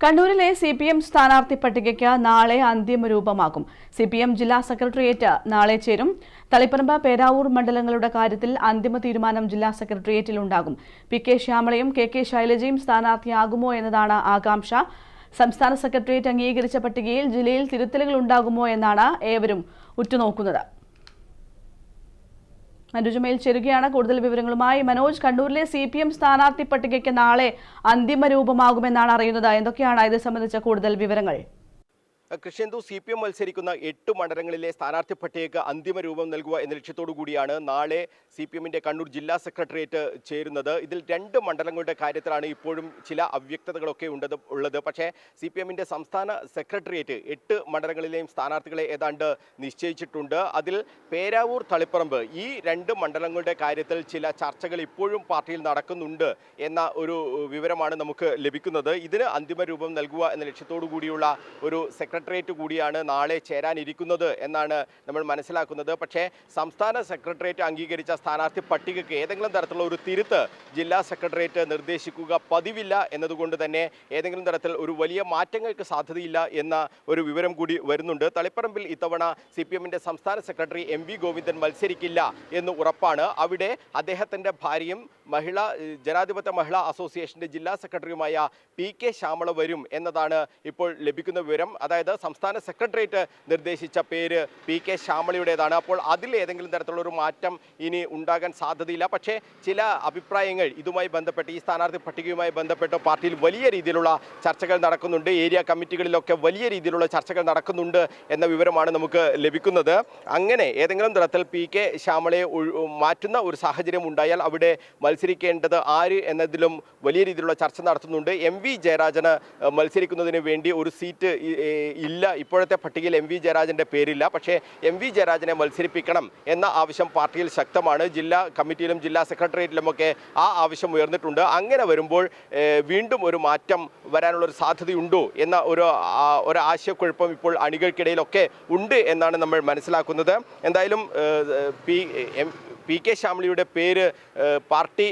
കണ്ണൂരിലെ CPM സ്ഥാനാർത്ഥി പട്ടികയ്ക്ക് നാളെ അന്തിമ രൂപമാകും. CPM ജില്ലാ സെക്രട്ടേറിയറ്റ് നാളെ ചേരും. തളിപ്പറമ്പ്, പേരാവൂർ മണ്ഡലങ്ങളുടെ കാര്യത്തിൽ അന്തിമ തീരുമാനം ജില്ലാ സെക്രട്ടേറിയറ്റിൽ ഉണ്ടാകും. PK ശ്യാമളയും KK ശൈലജയും സ്ഥാനാർത്ഥിയാകുമോ എന്നതാണ് ആകാംക്ഷ. സംസ്ഥാന സെക്രട്ടേറിയറ്റ് അംഗീകരിച്ച പട്ടികയിൽ ജില്ലയിൽ തിരുത്തലുകൾ ഉണ്ടാകുമോ എന്നാണ് ഏവരും ഉറ്റുനോക്കുന്നത്. മനോജ് ചേരുകയാണ് കൂടുതൽ വിവരങ്ങളുമായി. മനോജ്, കണ്ണൂരിലെ CPM സ്ഥാനാർത്ഥി പട്ടികയ്ക്ക് നാളെ അന്തിമ രൂപമാകുമെന്നാണ് അറിയുന്നത്. എന്തൊക്കെയാണ് ഇത് സംബന്ധിച്ച കൂടുതൽ വിവരങ്ങൾ? കൃഷ്ണന്തു CPM മത്സരിക്കുന്ന 8 മണ്ഡലങ്ങളിലെ സ്ഥാനാർത്ഥി പട്ടികയ്ക്ക് അന്തിമ രൂപം നൽകുക എന്ന ലക്ഷ്യത്തോടു കൂടിയാണ് നാളെ CPMന്റെ കണ്ണൂർ ജില്ലാ സെക്രട്ടേറിയറ്റ് ചേരുന്നത്. ഇതിൽ 2 മണ്ഡലങ്ങളുടെ കാര്യത്തിലാണ് ഇപ്പോഴും ചില അവ്യക്തതകളൊക്കെ ഉള്ളത്. പക്ഷേ CPMന്റെ സംസ്ഥാന സെക്രട്ടേറിയറ്റ് 8 മണ്ഡലങ്ങളിലെയും സ്ഥാനാർത്ഥികളെ ഏതാണ്ട് നിശ്ചയിച്ചിട്ടുണ്ട്. അതിൽ പേരാവൂർ, തളിപ്പറമ്പ് ഈ 2 മണ്ഡലങ്ങളുടെ കാര്യത്തിൽ ചില ചർച്ചകൾ ഇപ്പോഴും പാർട്ടിയിൽ നടക്കുന്നുണ്ട് എന്ന ഒരു വിവരമാണ് നമുക്ക് ലഭിക്കുന്നത്. ഇതിന് അന്തിമ രൂപം നൽകുക എന്ന ലക്ഷ്യത്തോടു കൂടിയുള്ള ഒരു സെക്രട്ടേറിയറ്റ് കൂടിയാണ് നാളെ ചേരാനിരിക്കുന്നത് എന്നാണ് നമ്മൾ മനസ്സിലാക്കുന്നത്. പക്ഷേ സംസ്ഥാന സെക്രട്ടേറിയറ്റ് അംഗീകരിച്ച സ്ഥാനാർത്ഥി പട്ടികയ്ക്ക് ഏതെങ്കിലും തരത്തിലുള്ള ഒരു തിരുത്ത് ജില്ലാ സെക്രട്ടേറിയറ്റ് നിർദ്ദേശിക്കുക പതിവില്ല എന്നതുകൊണ്ട് തന്നെ ഏതെങ്കിലും തരത്തിൽ ഒരു വലിയ മാറ്റങ്ങൾക്ക് സാധ്യതയില്ല എന്ന ഒരു വിവരം കൂടി വരുന്നുണ്ട്. തളിപ്പറമ്പിൽ ഇത്തവണ CPMന്റെ സംസ്ഥാന സെക്രട്ടറി MV ഗോവിന്ദൻ മത്സരിക്കില്ല എന്ന് ഉറപ്പാണ്. അവിടെ അദ്ദേഹത്തിൻ്റെ ഭാര്യയും ജനാധിപത്യ മഹിളാ അസോസിയേഷന്റെ ജില്ലാ സെക്രട്ടറിയുമായ PK ശ്യാമള വരും എന്നതാണ് ഇപ്പോൾ ലഭിക്കുന്ന വിവരം. അതായത് സംസ്ഥാന സെക്രട്ടേറിയറ്റ് നിർദ്ദേശിച്ച പേര് PK ശ്യാമളയുടേതാണ്. അപ്പോൾ അതിൽ ഏതെങ്കിലും തരത്തിലുള്ള ഒരു മാറ്റം ഇനി ഉണ്ടാകാൻ സാധ്യതയില്ല. പക്ഷേ ചില അഭിപ്രായങ്ങൾ ഇതുമായി ബന്ധപ്പെട്ട്, ഈ സ്ഥാനാർത്ഥി പട്ടികയുമായി ബന്ധപ്പെട്ട് പാർട്ടിയിൽ വലിയ രീതിയിലുള്ള ചർച്ചകൾ നടക്കുന്നുണ്ട്. ഏരിയ കമ്മിറ്റികളിലൊക്കെ വലിയ രീതിയിലുള്ള ചർച്ചകൾ നടക്കുന്നുണ്ട് എന്ന വിവരമാണ് നമുക്ക് ലഭിക്കുന്നത്. അങ്ങനെ ഏതെങ്കിലും തരത്തിൽ PK ശ്യാമളയെ മാറ്റുന്ന ഒരു സാഹചര്യം ഉണ്ടായാൽ അവിടെ മത്സരിക്കേണ്ടത് ആര് എന്നതിലും വലിയ രീതിയിലുള്ള ചർച്ച നടത്തുന്നുണ്ട്. MV ജയരാജന് മത്സരിക്കുന്നതിന് വേണ്ടി ഒരു സീറ്റ് ഇല്ല. ഇപ്പോഴത്തെ പട്ടികയിൽ MV ജയരാജന്റെ പേരില്ല. പക്ഷേ MV ജയരാജനെ മത്സരിപ്പിക്കണം എന്ന ആവശ്യം പാർട്ടിയിൽ ശക്തമാണ്. ജില്ലാ കമ്മിറ്റിയിലും ജില്ലാ സെക്രട്ടേറിയറ്റിലുമൊക്കെ ആ ആവശ്യം ഉയർന്നിട്ടുണ്ട്. അങ്ങനെ വരുമ്പോൾ വീണ്ടും ഒരു മാറ്റം വരാനുള്ളൊരു സാധ്യതയുണ്ടോ എന്ന ഒരു ആശയക്കുഴപ്പം ഇപ്പോൾ അണികൾക്കിടയിലൊക്കെ ഉണ്ട് എന്നാണ് നമ്മൾ മനസ്സിലാക്കുന്നത്. എന്തായാലും PK ശ്യാമളയുടെ പേര് പാർട്ടി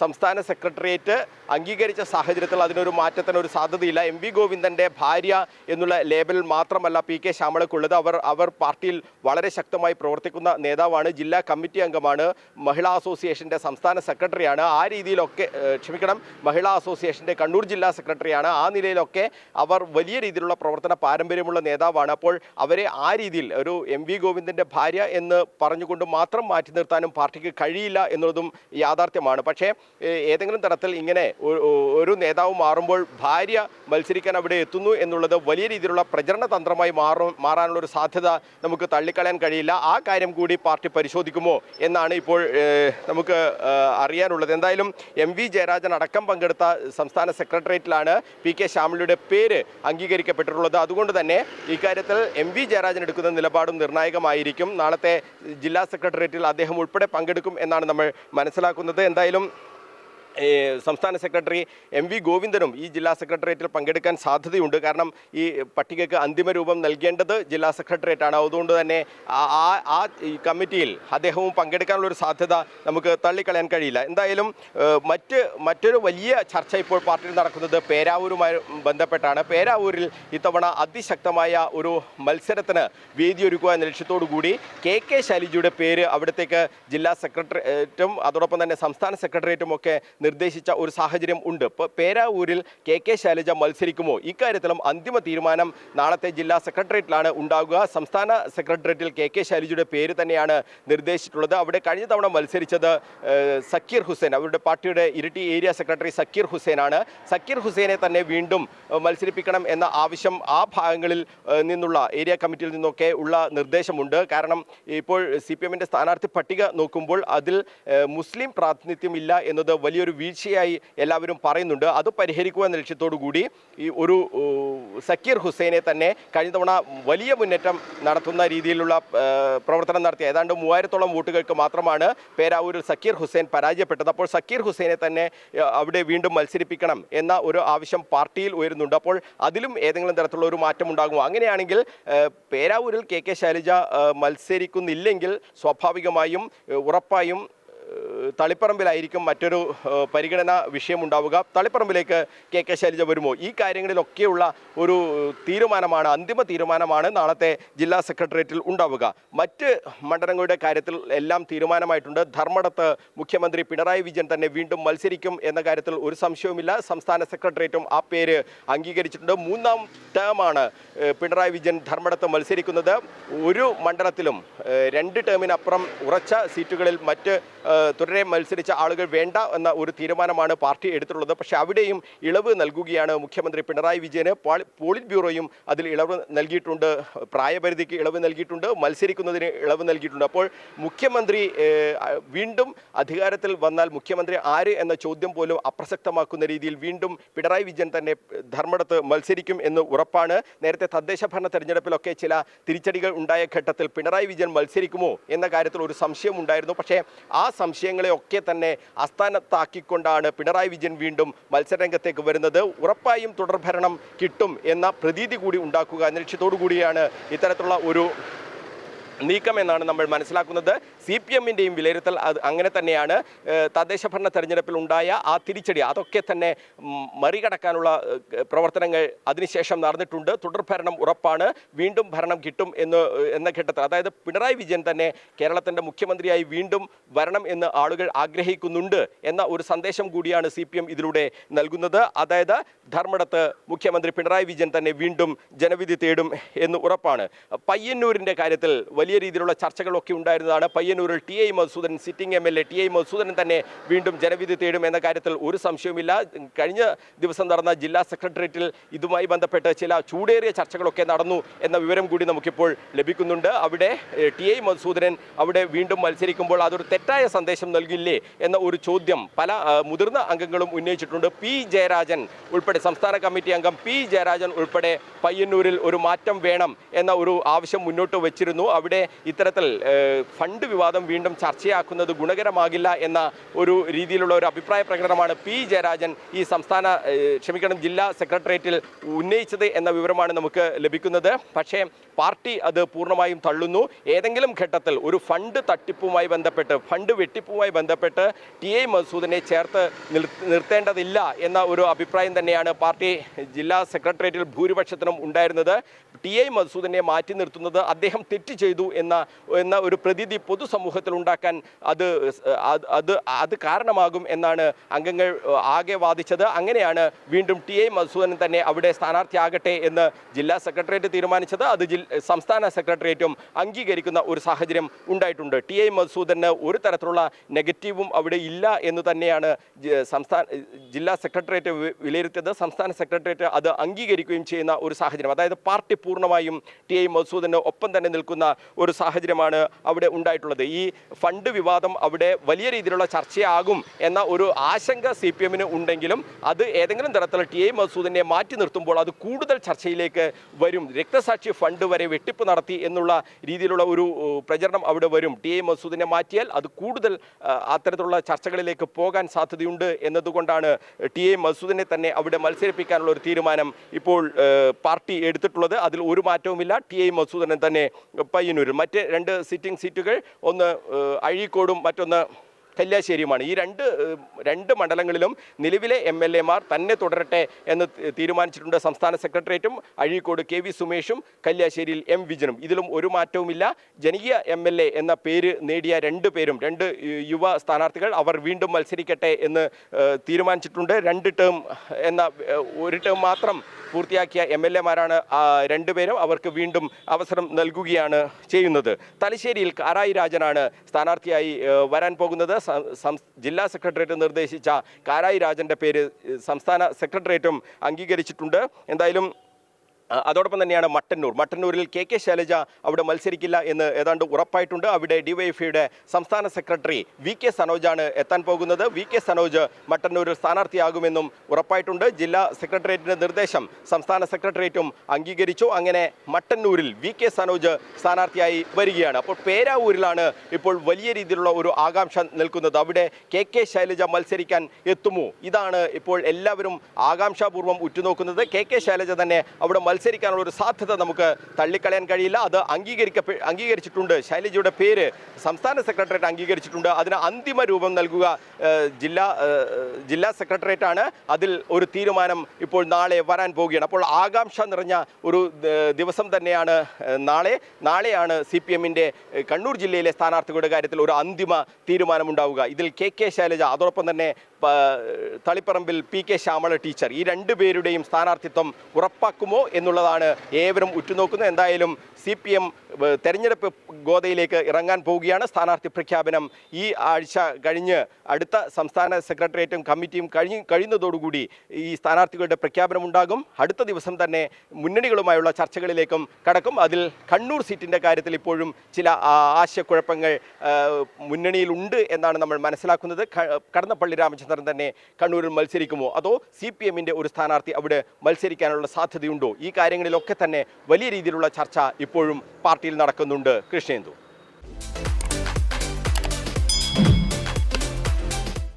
സംസ്ഥാന സെക്രട്ടേറിയറ്റ് അംഗീകരിച്ച സാഹചര്യത്തിൽ അതിനൊരു മാറ്റത്തിന് ഒരു സാധ്യതയില്ല. MV ഗോവിന്ദൻ്റെ ഭാര്യ എന്നുള്ള ലേബൽ മാത്രമല്ല PK ശ്യാമളക്കുള്ളത്. അവർ പാർട്ടിയിൽ വളരെ ശക്തമായി പ്രവർത്തിക്കുന്ന നേതാവാണ്, ജില്ലാ കമ്മിറ്റി അംഗമാണ്, മഹിളാ അസോസിയേഷൻ്റെ സംസ്ഥാന സെക്രട്ടറിയാണ്. ആ രീതിയിലൊക്കെ മഹിളാ അസോസിയേഷൻ്റെ കണ്ണൂർ ജില്ലാ സെക്രട്ടറിയാണ്. ആ നിലയിലൊക്കെ അവർ വലിയ രീതിയിലുള്ള പ്രവർത്തന പാരമ്പര്യമുള്ള നേതാവാണ്. അപ്പോൾ അവരെ ആ രീതിയിൽ ഒരു MV ഗോവിന്ദൻ്റെ ഭാര്യ എന്ന് പറഞ്ഞുകൊണ്ട് മാത്രം മാറ്റി നിർത്താനും പാർട്ടിക്ക് കഴിയില്ല എന്നുള്ളതും യാഥാർത്ഥ്യമാണ്. പക്ഷേ ഏതെങ്കിലും തരത്തിൽ ഇങ്ങനെ ഒരു നേതാവ് മാറുമ്പോൾ ഭാര്യ മത്സരിക്കാൻ അവിടെ എത്തുന്നു എന്നുള്ളത് വലിയ രീതിയിലുള്ള പ്രചരണ തന്ത്രമായി മാറാനുള്ളൊരു സാധ്യത നമുക്ക് തള്ളിക്കളയാൻ കഴിയില്ല. ആ കാര്യം കൂടി പാർട്ടി പരിശോധിക്കുമോ എന്നാണ് ഇപ്പോൾ നമുക്ക് അറിയാനുള്ളത്. എന്തായാലും MV ജയരാജൻ അടക്കം പങ്കെടുത്ത സംസ്ഥാന സെക്രട്ടേറിയറ്റിലാണ് PK ശ്യാമളയുടെ പേര് അംഗീകരിക്കപ്പെട്ടിട്ടുള്ളത്. അതുകൊണ്ട് തന്നെ ഇക്കാര്യത്തിൽ MV ജയരാജൻ എടുക്കുന്ന നിലപാടും നിർണായകമായിരിക്കും. നാളത്തെ ജില്ലാ സെക്രട്ടേറിയറ്റിൽ അദ്ദേഹം ഉൾപ്പെടെ പങ്കെടുക്കും എന്നാണ് നമ്മൾ മനസ്സിലാക്കുന്നത്. എന്തായാലും സംസ്ഥാന സെക്രട്ടറി MV ഗോവിന്ദനും ഈ ജില്ലാ സെക്രട്ടേറിയറ്റിൽ പങ്കെടുക്കാൻ സാധ്യതയുണ്ട്. കാരണം ഈ പട്ടികയ്ക്ക് അന്തിമ രൂപം നൽകേണ്ടത് ജില്ലാ സെക്രട്ടേറിയറ്റാണ്. അതുകൊണ്ട് തന്നെ ആ കമ്മിറ്റിയിൽ അദ്ദേഹവും പങ്കെടുക്കാനുള്ളൊരു സാധ്യത നമുക്ക് തള്ളിക്കളയാൻ കഴിയില്ല. എന്തായാലും മറ്റൊരു വലിയ ചർച്ച ഇപ്പോൾ പാർട്ടിയിൽ നടക്കുന്നത് പേരാവൂരുമായി ബന്ധപ്പെട്ടാണ്. പേരാവൂരിൽ ഇത്തവണ അതിശക്തമായ ഒരു മത്സരത്തിന് വേദിയൊരുക്കുക എന്ന ലക്ഷ്യത്തോടു കൂടി KK ശൈലജയുടെ പേര് അവിടത്തേക്ക് ജില്ലാ സെക്രട്ടേറിയറ്റും അതോടൊപ്പം തന്നെ സംസ്ഥാന സെക്രട്ടേറിയറ്റും ഒക്കെ നിർദ്ദേശിച്ച ഒരു സാഹചര്യം ഉണ്ട്. പേരാവൂരിൽ KK ശൈലജ മത്സരിക്കുമോ? ഇക്കാര്യത്തിലും അന്തിമ തീരുമാനം നാളത്തെ ജില്ലാ സെക്രട്ടേറിയറ്റിലാണ് ഉണ്ടാകുക. സംസ്ഥാന സെക്രട്ടേറിയറ്റിൽ KK ശൈലജയുടെ പേര് തന്നെയാണ് നിർദ്ദേശിച്ചിട്ടുള്ളത്. അവിടെ കഴിഞ്ഞ തവണ മത്സരിച്ചത് സക്കീർ ഹുസൈൻ, അവരുടെ പാർട്ടിയുടെ ഇരിട്ടി ഏരിയ സെക്രട്ടറി സക്കീർ ഹുസൈനാണ്. സക്കീർ ഹുസൈനെ തന്നെ വീണ്ടും മത്സരിപ്പിക്കണം എന്ന ആവശ്യം ആ ഭാഗങ്ങളിൽ നിന്നുള്ള ഏരിയ കമ്മിറ്റിയിൽ നിന്നൊക്കെ ഉള്ള നിർദ്ദേശമുണ്ട്. കാരണം ഇപ്പോൾ CPMന്റെ സ്ഥാനാർത്ഥി പട്ടിക നോക്കുമ്പോൾ അതിൽ മുസ്ലിം പ്രാതിനിധ്യം ഇല്ല എന്നത് വലിയൊരു വീഴ്ചയായി എല്ലാവരും പറയുന്നുണ്ട്. അത് പരിഹരിക്കുക എന്ന ലക്ഷ്യത്തോടു കൂടി ഈ ഒരു സക്കീർ ഹുസൈനെ തന്നെ കഴിഞ്ഞ തവണ വലിയ മുന്നേറ്റം നടത്തുന്ന രീതിയിലുള്ള പ്രവർത്തനം നടത്തിയ ഏതാണ്ട് 3000-ഓളം വോട്ടുകൾക്ക് മാത്രമാണ് പേരാവൂരിൽ സക്കീർ ഹുസൈൻ പരാജയപ്പെട്ടത്. അപ്പോൾ സക്കീർ ഹുസൈനെ തന്നെ അവിടെ വീണ്ടും മത്സരിപ്പിക്കണം എന്ന ഒരു ആവശ്യം പാർട്ടിയിൽ ഉയരുന്നുണ്ട്. അപ്പോൾ അതിലും ഏതെങ്കിലും തരത്തിലുള്ള ഒരു മാറ്റം ഉണ്ടാകുമോ? അങ്ങനെയാണെങ്കിൽ പേരാവൂരിൽ KK ശൈലജ മത്സരിക്കുന്നില്ലെങ്കിൽ സ്വാഭാവികമായും ഉറപ്പായും തളിപ്പറമ്പിലായിരിക്കും മറ്റൊരു പരിഗണനാ വിഷയമുണ്ടാവുക. തളിപ്പറമ്പിലേക്ക് കെ ശൈലജ വരുമോ? ഈ കാര്യങ്ങളിലൊക്കെയുള്ള ഒരു തീരുമാനമാണ്, അന്തിമ തീരുമാനമാണ് നാളത്തെ ജില്ലാ സെക്രട്ടേറിയറ്റിൽ ഉണ്ടാവുക. മറ്റ് മണ്ഡലങ്ങളുടെ കാര്യത്തിൽ എല്ലാം തീരുമാനമായിട്ടുണ്ട്. ധർമ്മടത്ത് മുഖ്യമന്ത്രി പിണറായി വിജയൻ തന്നെ വീണ്ടും മത്സരിക്കും എന്ന കാര്യത്തിൽ ഒരു സംശയവുമില്ല. സംസ്ഥാന സെക്രട്ടേറിയറ്റും ആ പേര് അംഗീകരിച്ചിട്ടുണ്ട്. 3ാം ടേമാണ് പിണറായി വിജയൻ ധർമ്മടത്ത് മത്സരിക്കുന്നത്. ഒരു മണ്ഡലത്തിലും 2 ടേമിനപ്പുറം ഉറച്ച സീറ്റുകളിൽ മറ്റ് തുടരെ മത്സരിച്ച ആളുകൾ വേണ്ട എന്ന ഒരു തീരുമാനമാണ് പാർട്ടി എടുത്തിട്ടുള്ളത്. പക്ഷേ അവിടെയും ഇളവ് നൽകുകയാണ് മുഖ്യമന്ത്രി പിണറായി വിജയന്. പോളിറ്റ് ബ്യൂറോയും അതിൽ ഇളവ് നൽകിയിട്ടുണ്ട്. പ്രായപരിധിക്ക് ഇളവ് നൽകിയിട്ടുണ്ട്, മത്സരിക്കുന്നതിന് ഇളവ് നൽകിയിട്ടുണ്ട്. അപ്പോൾ മുഖ്യമന്ത്രി വീണ്ടും അധികാരത്തിൽ വന്നാൽ മുഖ്യമന്ത്രി ആര് എന്ന ചോദ്യം പോലും അപ്രസക്തമാക്കുന്ന രീതിയിൽ വീണ്ടും പിണറായി വിജയൻ തന്നെ ധർമ്മടത്ത് മത്സരിക്കും എന്ന് ഉറപ്പാണ്. നേരത്തെ തദ്ദേശ ഭരണ തെരഞ്ഞെടുപ്പിലൊക്കെ ചില തിരിച്ചടികൾ ഉണ്ടായ ഘട്ടത്തിൽ പിണറായി വിജയൻ മത്സരിക്കുമോ എന്ന കാര്യത്തിൽ ഒരു സംശയം ഉണ്ടായിരുന്നു. പക്ഷേ ആ സംശയങ്ങളെയൊക്കെ തന്നെ അസ്ഥാനത്താക്കിക്കൊണ്ടാണ് പിണറായി വിജയൻ വീണ്ടും മത്സരരംഗത്തേക്ക് വരുന്നത്. ഉറപ്പായും തുടർഭരണം കിട്ടും എന്ന പ്രതീതി കൂടി ഉണ്ടാക്കുക എന്ന ലക്ഷ്യത്തോടു കൂടിയാണ് ഇത്തരത്തിലുള്ള ഒരു നീക്കം എന്നാണ് നമ്മൾ മനസ്സിലാക്കുന്നത്. CPM-ൻ്റെയും വിലയിരുത്തൽ അത് അങ്ങനെ തന്നെയാണ്. തദ്ദേശ ഭരണ തെരഞ്ഞെടുപ്പിൽ ഉണ്ടായ ആ തിരിച്ചടി അതൊക്കെ തന്നെ മറികടക്കാനുള്ള പ്രവർത്തനങ്ങൾ അതിനുശേഷം നടന്നിട്ടുണ്ട്. തുടർഭരണം ഉറപ്പാണ്, വീണ്ടും ഭരണം കിട്ടും എന്ന ഘട്ടത്തിൽ, അതായത് പിണറായി വിജയൻ തന്നെ കേരളത്തിൻ്റെ മുഖ്യമന്ത്രിയായി വീണ്ടും വരണം എന്ന് ആളുകൾ ആഗ്രഹിക്കുന്നുണ്ട് എന്ന ഒരു സന്ദേശം കൂടിയാണ് CPM ഇതിലൂടെ നൽകുന്നത്. അതായത് ധർമ്മടത്ത് മുഖ്യമന്ത്രി പിണറായി വിജയൻ തന്നെ വീണ്ടും ജനവിധി തേടും എന്ന് ഉറപ്പാണ്. പയ്യന്നൂരിൻ്റെ കാര്യത്തിൽ വലിയ രീതിയിലുള്ള ചർച്ചകളൊക്കെ ഉണ്ടായിരുന്നതാണ്. പയ്യന്നൂരിൽ TI Madhusoodanan, sitting MLA TI Madhusoodanan തന്നെ വീണ്ടും ജനവിധി തേടും എന്ന കാര്യത്തിൽ ഒരു സംശയവുമില്ല. കഴിഞ്ഞ ദിവസം നടന്ന ജില്ലാ സെക്രട്ടേറിയറ്റിൽ ഇതുമായി ബന്ധപ്പെട്ട് ചില ചൂടേറിയ ചർച്ചകളൊക്കെ നടന്നു എന്ന വിവരം കൂടി നമുക്കിപ്പോൾ ലഭിക്കുന്നുണ്ട്. അവിടെ TI മധുസൂദനൻ അവിടെ വീണ്ടും മത്സരിക്കുമ്പോൾ അതൊരു തെറ്റായ സന്ദേശം നൽകില്ലേ എന്ന ഒരു ചോദ്യം പല മുതിർന്ന അംഗങ്ങളും ഉന്നയിച്ചിട്ടുണ്ട്. P ജയരാജൻ ഉൾപ്പെടെ സംസ്ഥാന കമ്മിറ്റി അംഗം P ജയരാജൻ ഉൾപ്പെടെ പയ്യന്നൂരിൽ ഒരു മാറ്റം വേണം എന്ന ഒരു ആവശ്യം മുന്നോട്ട് വെച്ചിരുന്നു. അവിടെ ഇത്തരത്തിൽ ഫണ്ട് വിവാദം വീണ്ടും ചർച്ചയാക്കുന്നത് ഗുണകരമാകില്ല എന്ന ഒരു രീതിയിലുള്ള ഒരു അഭിപ്രായ പ്രകടനമാണ് P ജയരാജൻ ഈ ജില്ലാ സെക്രട്ടേറിയറ്റിൽ ഉന്നയിച്ചത് എന്ന വിവരമാണ് നമുക്ക് ലഭിക്കുന്നത്. പക്ഷേ പാർട്ടി അത് പൂർണ്ണമായും തള്ളുന്നു. ഏതെങ്കിലും ഘട്ടത്തിൽ ഒരു ഫണ്ട് തട്ടിപ്പുമായി ബന്ധപ്പെട്ട്, ഫണ്ട് വെട്ടിപ്പുമായി ബന്ധപ്പെട്ട് TI മധുസൂദനെ ചേർത്ത് നിർത്തേണ്ടതില്ല എന്ന ഒരു അഭിപ്രായം തന്നെയാണ് പാർട്ടി ജില്ലാ സെക്രട്ടേറിയറ്റിൽ ഭൂരിപക്ഷത്തിനും ഉണ്ടായിരുന്നത്. TI മധുസൂദനെ മാറ്റി നിർത്തുന്നത് അദ്ദേഹം തെറ്റ് ചെയ്തു എന്ന ഒരു പ്രതീതി പൊതുസമൂഹത്തിൽ ഉണ്ടാക്കാൻ അത് കാരണമാകും എന്നാണ് അംഗങ്ങൾ ആകെ വാദിച്ചത്. അങ്ങനെയാണ് വീണ്ടും TI മധുസൂദനൻ തന്നെ അവിടെ സ്ഥാനാർത്ഥിയാകട്ടെ എന്ന് ജില്ലാ സെക്രട്ടേറിയറ്റ് തീരുമാനിച്ചത്. അത് സംസ്ഥാന സെക്രട്ടേറിയറ്റും അംഗീകരിക്കുന്ന ഒരു സാഹചര്യം ഉണ്ടായിട്ടുണ്ട്. TI മധുസൂദനന് ഒരു തരത്തിലുള്ള നെഗറ്റീവും അവിടെ ഇല്ല എന്ന് തന്നെയാണ് ജില്ലാ സെക്രട്ടേറിയറ്റ് വിലയിരുത്തിയത്. സംസ്ഥാന സെക്രട്ടേറിയറ്റ് അത് അംഗീകരിക്കുകയും ചെയ്യുന്ന ഒരു സാഹചര്യം, അതായത് പാർട്ടി പൂർണ്ണമായും TI മധുസൂദന് ഒപ്പം തന്നെ നിൽക്കുന്ന ഒരു സാഹചര്യമാണ് അവിടെ ഉണ്ടായിട്ടുള്ളത്. ഈ ഫണ്ട് വിവാദം അവിടെ വലിയ രീതിയിലുള്ള ചർച്ചയാകും എന്ന ഒരു ആശങ്ക CPM-ന് ഉണ്ടെങ്കിലും അത് ഏതെങ്കിലും തരത്തിൽ TI മധുസൂദനെ മാറ്റി നിർത്തുമ്പോൾ അത് കൂടുതൽ ചർച്ചയിലേക്ക് വരും. രക്തസാക്ഷി ഫണ്ട് വരെ വെട്ടിപ്പ് നടത്തി എന്നുള്ള രീതിയിലുള്ള ഒരു പ്രചരണം അവിടെ വരും. TI മധുസൂദനെ മാറ്റിയാൽ അത് കൂടുതൽ അത്തരത്തിലുള്ള ചർച്ചകളിലേക്ക് പോകാൻ സാധ്യതയുണ്ട് എന്നതുകൊണ്ടാണ് TI മധുസൂദനെ തന്നെ അവിടെ മത്സരിപ്പിക്കാനുള്ള ഒരു തീരുമാനം ഇപ്പോൾ പാർട്ടി എടുത്തിട്ടുള്ളത്. അതിൽ ഒരു മാറ്റവുമില്ല. TI മധുസൂദനൻ തന്നെ പയ്യന്നൂരിൽ. മറ്റ് 2 സിറ്റിംഗ് സീറ്റുകൾ, ഒന്ന് അഴീക്കോടും മറ്റൊന്ന് കല്യാശ്ശേരിയുമാണ്. ഈ രണ്ട് മണ്ഡലങ്ങളിലും നിലവിലെ MLA-മാർ തന്നെ തുടരട്ടെ എന്ന് തീരുമാനിച്ചിട്ടുണ്ട് സംസ്ഥാന സെക്രട്ടേറിയറ്റും. അഴീക്കോട് KV സുമേഷും കല്യാശ്ശേരിയിൽ M വിജയനും. ഇതിലും ഒരു മാറ്റവുമില്ല. ജനകീയ MLA എന്ന പേര് നേടിയ 2 പേരും, 2 യുവ സ്ഥാനാർത്ഥികൾ, അവർ വീണ്ടും മത്സരിക്കട്ടെ എന്ന് തീരുമാനിച്ചിട്ടുണ്ട്. 2 ടേം എന്ന ഒരു ടേം മാത്രം പൂർത്തിയാക്കിയ MLA-മാരാണ് 2 പേരും. അവർക്ക് വീണ്ടും അവസരം നൽകുകയാണ് ചെയ്യുന്നത്. തലശ്ശേരിയിൽ കാരായി രാജനാണ് സ്ഥാനാർത്ഥിയായി വരാൻ പോകുന്നത്. ജില്ലാ സെക്രട്ടേറിയറ്റ് നിർദ്ദേശിച്ച കാരായി രാജൻ്റെ പേര് സംസ്ഥാന സെക്രട്ടേറിയറ്റും അംഗീകരിച്ചിട്ടുണ്ട്. എന്തായാലും അതോടൊപ്പം തന്നെയാണ് മട്ടന്നൂരിൽ KK ശൈലജ അവിടെ മത്സരിക്കില്ല എന്ന് ഏതാണ്ട് ഉറപ്പായിട്ടുണ്ട്. അവിടെ DYFIയുടെ സംസ്ഥാന സെക്രട്ടറി VK സനോജാണ് എത്താൻ പോകുന്നത്. VK സനോജ് മട്ടന്നൂരിൽ സ്ഥാനാർത്ഥിയാകുമെന്നും ഉറപ്പായിട്ടുണ്ട്. ജില്ലാ സെക്രട്ടേറിയറ്റിൻ്റെ നിർദ്ദേശം സംസ്ഥാന സെക്രട്ടേറിയറ്റും അംഗീകരിച്ചു. അങ്ങനെ മട്ടന്നൂരിൽ VK സനോജ് സ്ഥാനാർത്ഥിയായി വരികയാണ്. അപ്പോൾ പേരാവൂരിലാണ് ഇപ്പോൾ വലിയ രീതിയിലുള്ള ഒരു ആകാംക്ഷ നിൽക്കുന്നത്. അവിടെ KK ശൈലജ മത്സരിക്കാൻ എത്തുമോ? ഇതാണ് ഇപ്പോൾ എല്ലാവരും ആകാംക്ഷാപൂർവ്വം ഉറ്റുനോക്കുന്നത്. KK ശൈലജ തന്നെ അവിടെ മത്സരിക്കാനുള്ള ഒരു സാധ്യത നമുക്ക് തള്ളിക്കളയാൻ കഴിയില്ല. അത് അംഗീകരിച്ചിട്ടുണ്ട്. ശൈലജയുടെ പേര് സംസ്ഥാന സെക്രട്ടേറിയറ്റ് അംഗീകരിച്ചിട്ടുണ്ട്. അതിന് അന്തിമ രൂപം നൽകുക ജില്ലാ സെക്രട്ടേറിയറ്റാണ്. അതിൽ ഒരു തീരുമാനം ഇപ്പോൾ നാളെ വരാൻ പോവുകയാണ്. അപ്പോൾ ആകാംക്ഷ നിറഞ്ഞ ഒരു ദിവസം തന്നെയാണ് നാളെയാണ് CPM-ന്റെ കണ്ണൂർ ജില്ലയിലെ സ്ഥാനാർത്ഥികളുടെ കാര്യത്തിൽ ഒരു അന്തിമ തീരുമാനമുണ്ടാവുക. ഇതിൽ KK ശൈലജ, അതോടൊപ്പം തന്നെ തളിപ്പറമ്പിൽ PK ശ്യാമള ടീച്ചർ, ഈ രണ്ടുപേരുടെയും സ്ഥാനാർത്ഥിത്വം ഉറപ്പാക്കുമോ എന്നുള്ളതാണ് ഏവരും ഉറ്റുനോക്കുന്നത്. എന്തായാലും CPM തെരഞ്ഞെടുപ്പ് ഗോതയിലേക്ക് ഇറങ്ങാൻ പോവുകയാണ്. സ്ഥാനാർത്ഥി പ്രഖ്യാപനം ഈ ആഴ്ച കഴിഞ്ഞ് അടുത്ത സംസ്ഥാന സെക്രട്ടേറിയറ്റും കമ്മിറ്റിയും കഴിയുന്നതോടുകൂടി ഈ സ്ഥാനാർത്ഥികളുടെ പ്രഖ്യാപനം ഉണ്ടാകും. അടുത്ത ദിവസം തന്നെ മുന്നണികളുമായുള്ള ചർച്ചകളിലേക്കും കടക്കും. അതിൽ കണ്ണൂർ സീറ്റിൻ്റെ കാര്യത്തിൽ ഇപ്പോഴും ചില ആശയക്കുഴപ്പങ്ങൾ മുന്നണിയിലുണ്ട് എന്നാണ് നമ്മൾ മനസ്സിലാക്കുന്നത്. കടന്നപ്പള്ളി രാമചന്ദ്രൻ തന്നെ കണ്ണൂരിൽ മത്സരിക്കുമോ, അതോ CPM-ന്റെ ഒരു സ്ഥാനാർത്ഥി അവിടെ മത്സരിക്കാനുള്ള സാധ്യതയുണ്ടോ? ഈ കാര്യങ്ങളിലൊക്കെ തന്നെ വലിയ രീതിയിലുള്ള ചർച്ച ഇപ്പോഴും പാർട്ടിയിൽ നടക്കുന്നുണ്ട്. കൃഷ്ണേന്ദു.